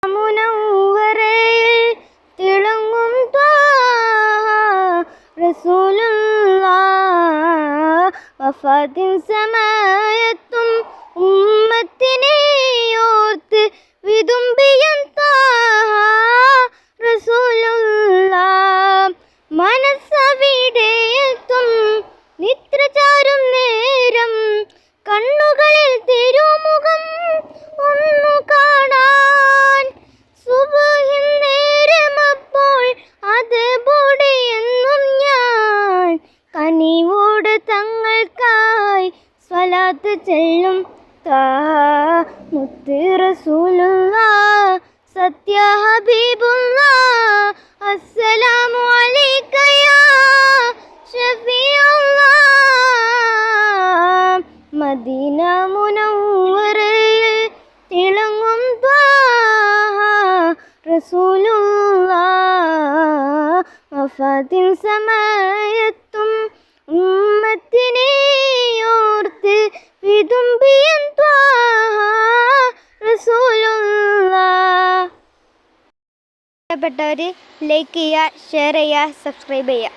മുനവ്വറയിൽ തിളങ്ങും റസൂലുള്ളാഹ് വഫാത്തിൻ സമയത്തും ഉമ്മത്തിനെ ഓർത്ത് വിതുമ്പിയൻ റസൂലുള്ളാഹ് മനസ്സവിടെയെത്തും നിദ്രചാരും നേരം കണ്ണുകളിൽ തിരുമുഖം ഒന്നു കാണാൻ സുബ്ഹിൻ നേരമപ്പോൾ അത് പൊടിയെന്നും ഞാൻ കനിവോട് തങ്ങൾക്കായി സ്വലാത്ത് ചെല്ലും മുത്ത് റസൂലുള്ളാഹ് സത്യ ഹബീബുള്ളാഹ് അസ്സലാമു അലൈക യാ ഷഫീഉള്ളാഹ് മദീന മുനവ്വറയിൽ തിളങ്ങും റസൂലുള്ളാഹ് വഫാത്തിൻ സമയത്തും ഉമ്മത്തിനെ ഓർത്ത് വിതുമ്പിയൻ റസൂലുള്ളാഹ്. ഇഷ്ടപ്പെട്ടവർ ലൈക്ക് ചെയ്യുക, ഷെയർ ചെയ്യുക, സബ്സ്ക്രൈബ് ചെയ്യുക.